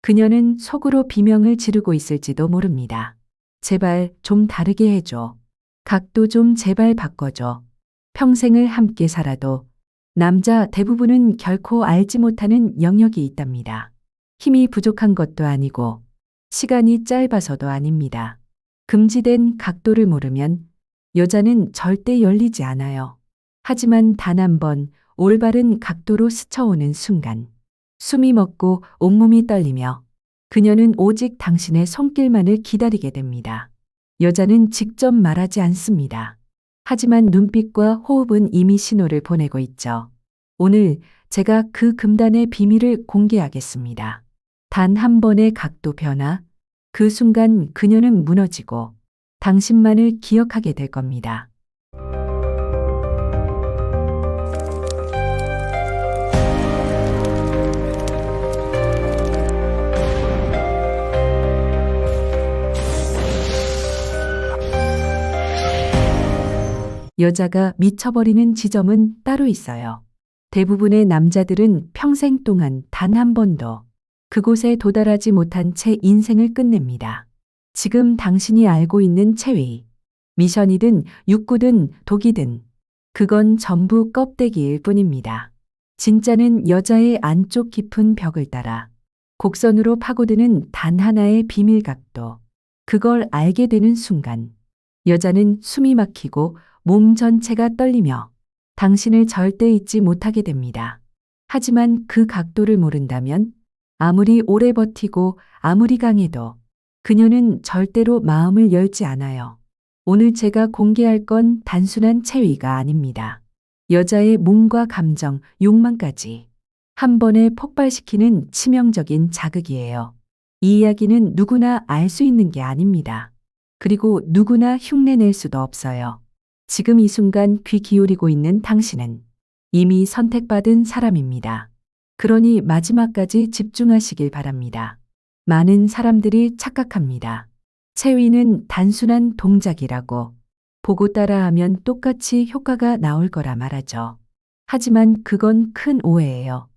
그녀는 속으로 비명을 지르고 있을지도 모릅니다. 제발 좀 다르게 해줘. 각도 좀 제발 바꿔줘. 평생을 함께 살아도 남자 대부분은 결코 알지 못하는 영역이 있답니다. 힘이 부족한 것도 아니고 시간이 짧아서도 아닙니다. 금지된 각도를 모르면 여자는 절대 열리지 않아요. 하지만 단 한 번 올바른 각도로 스쳐오는 순간 숨이 멎고 온몸이 떨리며 그녀는 오직 당신의 손길만을 기다리게 됩니다. 여자는 직접 말하지 않습니다. 하지만 눈빛과 호흡은 이미 신호를 보내고 있죠. 오늘 제가 그 금단의 비밀을 공개하겠습니다. 단 한 번의 각도 변화, 그 순간 그녀는 무너지고 당신만을 기억하게 될 겁니다. 여자가 미쳐버리는 지점은 따로 있어요. 대부분의 남자들은 평생 동안 단 한 번도 그곳에 도달하지 못한 채 인생을 끝냅니다. 지금 당신이 알고 있는 체위, 미션이든 욕구든 독이든 그건 전부 껍데기일 뿐입니다. 진짜는 여자의 안쪽 깊은 벽을 따라 곡선으로 파고드는 단 하나의 비밀 각도. 그걸 알게 되는 순간 여자는 숨이 막히고 몸 전체가 떨리며 당신을 절대 잊지 못하게 됩니다. 하지만 그 각도를 모른다면 아무리 오래 버티고 아무리 강해도 그녀는 절대로 마음을 열지 않아요. 오늘 제가 공개할 건 단순한 체위가 아닙니다. 여자의 몸과 감정, 욕망까지 한 번에 폭발시키는 치명적인 자극이에요. 이 이야기는 누구나 알 수 있는 게 아닙니다. 그리고 누구나 흉내낼 수도 없어요. 지금 이 순간 귀 기울이고 있는 당신은 이미 선택받은 사람입니다. 그러니 마지막까지 집중하시길 바랍니다. 많은 사람들이 착각합니다. 체위는 단순한 동작이라고 보고 따라하면 똑같이 효과가 나올 거라 말하죠. 하지만 그건 큰 오해예요.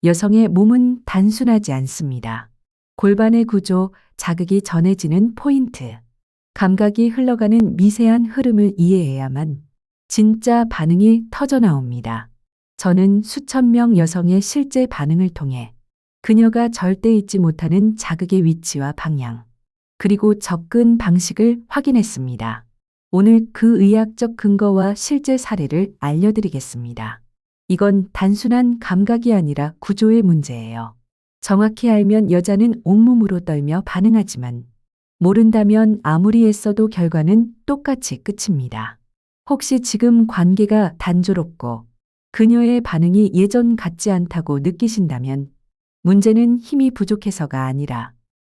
여성의 몸은 단순하지 않습니다. 골반의 구조, 자극이 전해지는 포인트, 감각이 흘러가는 미세한 흐름을 이해해야만 진짜 반응이 터져나옵니다. 저는 수천 명 여성의 실제 반응을 통해 그녀가 절대 잊지 못하는 자극의 위치와 방향, 그리고 접근 방식을 확인했습니다. 오늘 그 의학적 근거와 실제 사례를 알려드리겠습니다. 이건 단순한 감각이 아니라 구조의 문제예요. 정확히 알면 여자는 온몸으로 떨며 반응하지만 모른다면 아무리 애써도 결과는 똑같이 끝입니다. 혹시 지금 관계가 단조롭고 그녀의 반응이 예전 같지 않다고 느끼신다면 문제는 힘이 부족해서가 아니라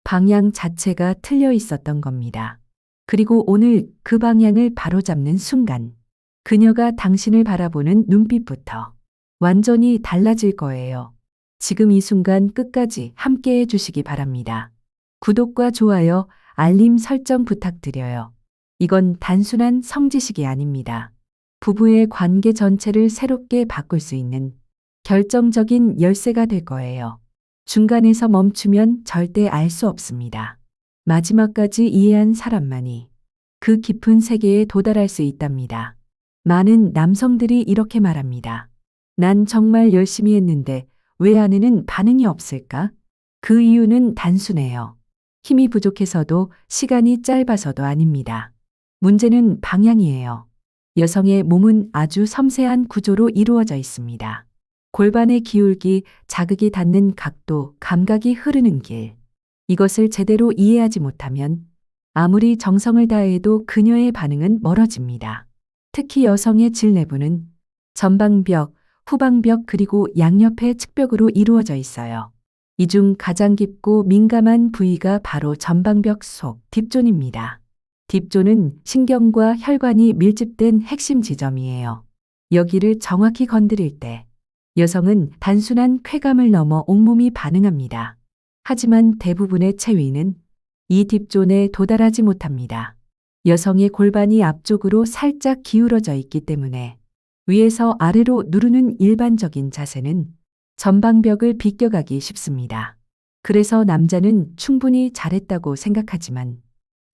방향 자체가 틀려 있었던 겁니다. 그리고 오늘 그 방향을 바로잡는 순간 그녀가 당신을 바라보는 눈빛부터 완전히 달라질 거예요. 지금 이 순간 끝까지 함께 해주시기 바랍니다. 구독과 좋아요, 알림 설정 부탁드려요. 이건 단순한 성지식이 아닙니다. 부부의 관계 전체를 새롭게 바꿀 수 있는 결정적인 열쇠가 될 거예요. 중간에서 멈추면 절대 알 수 없습니다. 마지막까지 이해한 사람만이 그 깊은 세계에 도달할 수 있답니다. 많은 남성들이 이렇게 말합니다. 난 정말 열심히 했는데 왜 아내는 반응이 없을까? 그 이유는 단순해요. 힘이 부족해서도 시간이 짧아서도 아닙니다. 문제는 방향이에요. 여성의 몸은 아주 섬세한 구조로 이루어져 있습니다. 골반의 기울기, 자극이 닿는 각도, 감각이 흐르는 길. 이것을 제대로 이해하지 못하면 아무리 정성을 다해도 그녀의 반응은 멀어집니다. 특히 여성의 질내부는 전방벽, 후방벽 그리고 양옆의 측벽으로 이루어져 있어요. 이 중 가장 깊고 민감한 부위가 바로 전방벽 속 딥존입니다. 딥존은 신경과 혈관이 밀집된 핵심 지점이에요. 여기를 정확히 건드릴 때 여성은 단순한 쾌감을 넘어 온몸이 반응합니다. 하지만 대부분의 체위는 이 딥존에 도달하지 못합니다. 여성의 골반이 앞쪽으로 살짝 기울어져 있기 때문에 위에서 아래로 누르는 일반적인 자세는 전방벽을 비껴가기 쉽습니다. 그래서 남자는 충분히 잘했다고 생각하지만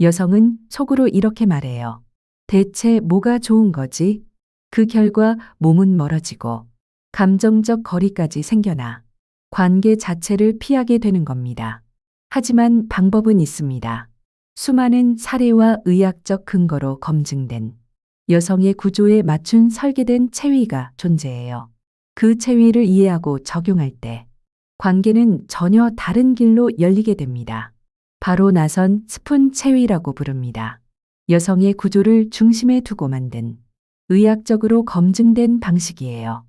여성은 속으로 이렇게 말해요. 대체 뭐가 좋은 거지? 그 결과 몸은 멀어지고 감정적 거리까지 생겨나 관계 자체를 피하게 되는 겁니다. 하지만 방법은 있습니다. 수많은 사례와 의학적 근거로 검증된 여성의 구조에 맞춘 설계된 체위가 존재해요. 그 체위를 이해하고 적용할 때 관계는 전혀 다른 길로 열리게 됩니다. 바로 나선 스푼 체위라고 부릅니다. 여성의 구조를 중심에 두고 만든 의학적으로 검증된 방식이에요.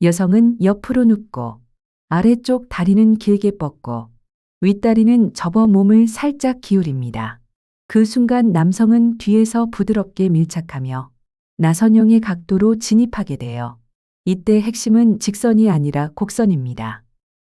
여성은 옆으로 눕고 아래쪽 다리는 길게 뻗고 윗다리는 접어 몸을 살짝 기울입니다. 그 순간 남성은 뒤에서 부드럽게 밀착하며 나선형의 각도로 진입하게 돼요. 이때 핵심은 직선이 아니라 곡선입니다.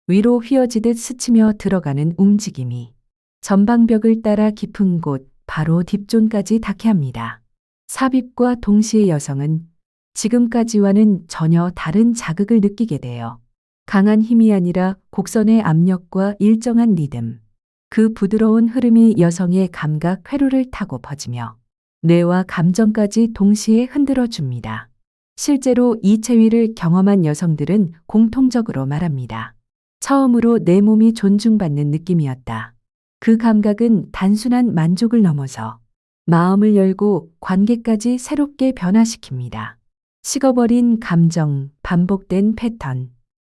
위로 휘어지듯 스치며 들어가는 움직임이 전방벽을 따라 깊은 곳, 바로 딥존까지 닿게 합니다. 삽입과 동시에 여성은 지금까지와는 전혀 다른 자극을 느끼게 돼요. 강한 힘이 아니라 곡선의 압력과 일정한 리듬. 그 부드러운 흐름이 여성의 감각 회로를 타고 퍼지며 뇌와 감정까지 동시에 흔들어 줍니다. 실제로 이 체위를 경험한 여성들은 공통적으로 말합니다. 처음으로 내 몸이 존중받는 느낌이었다. 그 감각은 단순한 만족을 넘어서 마음을 열고 관계까지 새롭게 변화시킵니다. 식어버린 감정, 반복된 패턴,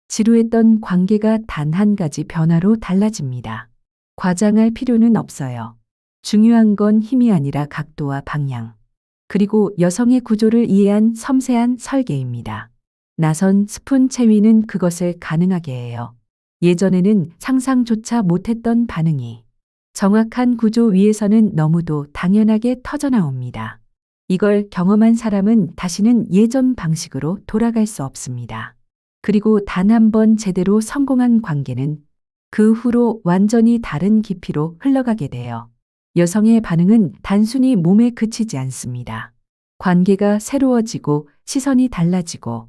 지루했던 관계가 단 한 가지 변화로 달라집니다. 과장할 필요는 없어요. 중요한 건 힘이 아니라 각도와 방향, 그리고 여성의 구조를 이해한 섬세한 설계입니다. 나선 스푼 체위는 그것을 가능하게 해요. 예전에는 상상조차 못했던 반응이 정확한 구조 위에서는 너무도 당연하게 터져나옵니다. 이걸 경험한 사람은 다시는 예전 방식으로 돌아갈 수 없습니다. 그리고 단 한 번 제대로 성공한 관계는 그 후로 완전히 다른 깊이로 흘러가게 돼요. 여성의 반응은 단순히 몸에 그치지 않습니다. 관계가 새로워지고 시선이 달라지고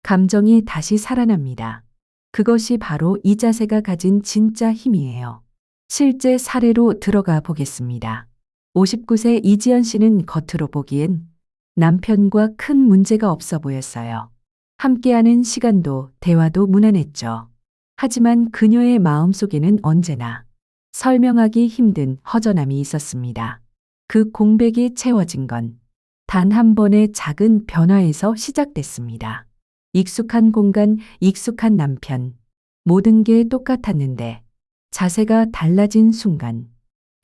감정이 다시 살아납니다. 그것이 바로 이 자세가 가진 진짜 힘이에요. 실제 사례로 들어가 보겠습니다. 59세 이지연 씨는 겉으로 보기엔 남편과 큰 문제가 없어 보였어요. 함께하는 시간도 대화도 무난했죠. 하지만 그녀의 마음속에는 언제나 설명하기 힘든 허전함이 있었습니다. 그 공백이 채워진 건 단 한 번의 작은 변화에서 시작됐습니다. 익숙한 공간, 익숙한 남편, 모든 게 똑같았는데 자세가 달라진 순간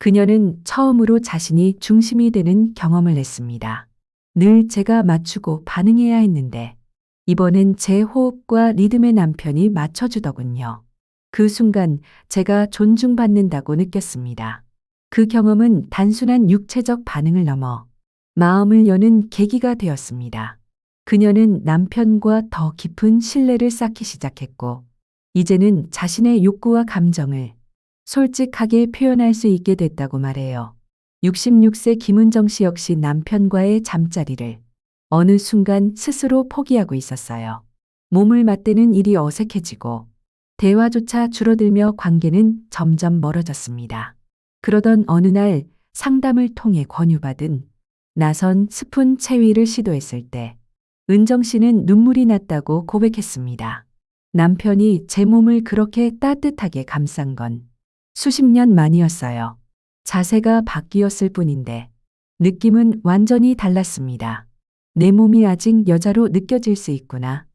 그녀는 처음으로 자신이 중심이 되는 경험을 했습니다. 늘 제가 맞추고 반응해야 했는데 이번엔 제 호흡과 리듬에 남편이 맞춰주더군요. 그 순간 제가 존중받는다고 느꼈습니다. 그 경험은 단순한 육체적 반응을 넘어 마음을 여는 계기가 되었습니다. 그녀는 남편과 더 깊은 신뢰를 쌓기 시작했고, 이제는 자신의 욕구와 감정을 솔직하게 표현할 수 있게 됐다고 말해요. 66세 김은정 씨 역시 남편과의 잠자리를 어느 순간 스스로 포기하고 있었어요. 몸을 맞대는 일이 어색해지고 대화조차 줄어들며 관계는 점점 멀어졌습니다. 그러던 어느 날 상담을 통해 권유받은 나선 스푼 체위를 시도했을 때 은정 씨는 눈물이 났다고 고백했습니다. 남편이 제 몸을 그렇게 따뜻하게 감싼 건 수십 년 만이었어요. 자세가 바뀌었을 뿐인데 느낌은 완전히 달랐습니다. 내 몸이 아직 여자로 느껴질 수 있구나.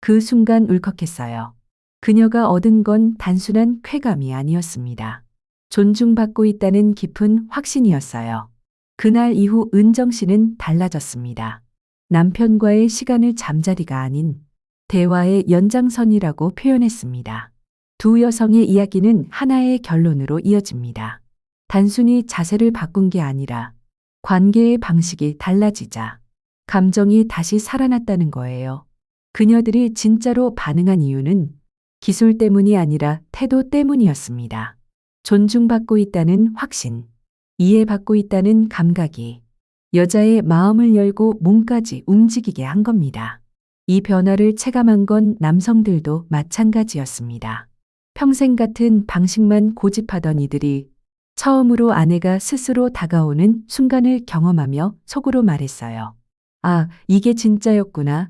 그 순간 울컥했어요. 그녀가 얻은 건 단순한 쾌감이 아니었습니다. 존중받고 있다는 깊은 확신이었어요. 그날 이후 은정 씨는 달라졌습니다. 남편과의 시간을 잠자리가 아닌 대화의 연장선이라고 표현했습니다. 두 여성의 이야기는 하나의 결론으로 이어집니다. 단순히 자세를 바꾼 게 아니라 관계의 방식이 달라지자 감정이 다시 살아났다는 거예요. 그녀들이 진짜로 반응한 이유는 기술 때문이 아니라 태도 때문이었습니다. 존중받고 있다는 확신, 이해받고 있다는 감각이 여자의 마음을 열고 몸까지 움직이게 한 겁니다. 이 변화를 체감한 건 남성들도 마찬가지였습니다. 평생 같은 방식만 고집하던 이들이 처음으로 아내가 스스로 다가오는 순간을 경험하며 속으로 말했어요. 아, 이게 진짜였구나.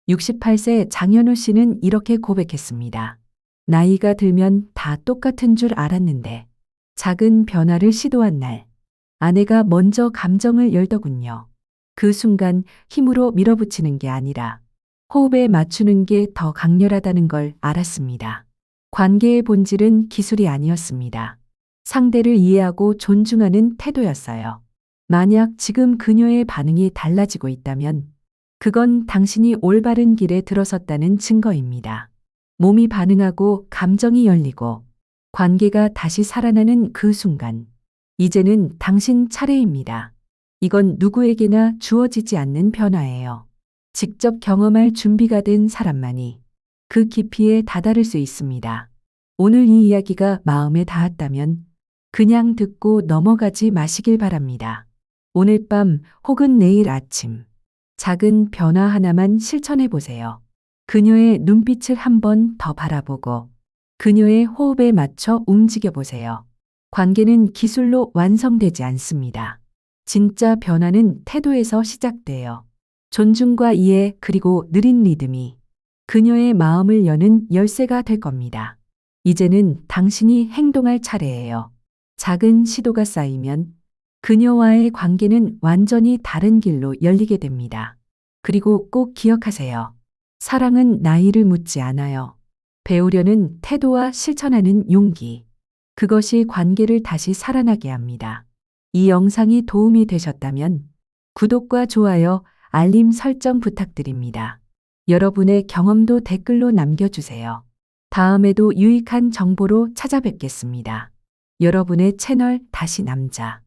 68세 장현우 씨는 이렇게 고백했습니다. 나이가 들면 다 똑같은 줄 알았는데 작은 변화를 시도한 날 아내가 먼저 감정을 열더군요. 그 순간 힘으로 밀어붙이는 게 아니라 호흡에 맞추는 게 더 강렬하다는 걸 알았습니다. 관계의 본질은 기술이 아니었습니다. 상대를 이해하고 존중하는 태도였어요. 만약 지금 그녀의 반응이 달라지고 있다면 그건 당신이 올바른 길에 들어섰다는 증거입니다. 몸이 반응하고 감정이 열리고 관계가 다시 살아나는 그 순간 이제는 당신 차례입니다. 이건 누구에게나 주어지지 않는 변화예요. 직접 경험할 준비가 된 사람만이 그 깊이에 다다를 수 있습니다. 오늘 이 이야기가 마음에 닿았다면 그냥 듣고 넘어가지 마시길 바랍니다. 오늘 밤 혹은 내일 아침 작은 변화 하나만 실천해 보세요. 그녀의 눈빛을 한 번 더 바라보고 그녀의 호흡에 맞춰 움직여 보세요. 관계는 기술로 완성되지 않습니다. 진짜 변화는 태도에서 시작돼요. 존중과 이해 그리고 느린 리듬이 그녀의 마음을 여는 열쇠가 될 겁니다. 이제는 당신이 행동할 차례예요. 작은 시도가 쌓이면 그녀와의 관계는 완전히 다른 길로 열리게 됩니다. 그리고 꼭 기억하세요. 사랑은 나이를 묻지 않아요. 배우려는 태도와 실천하는 용기. 그것이 관계를 다시 살아나게 합니다. 이 영상이 도움이 되셨다면 구독과 좋아요, 알림 설정 부탁드립니다. 여러분의 경험도 댓글로 남겨주세요. 다음에도 유익한 정보로 찾아뵙겠습니다. 여러분의 채널 다시 남자.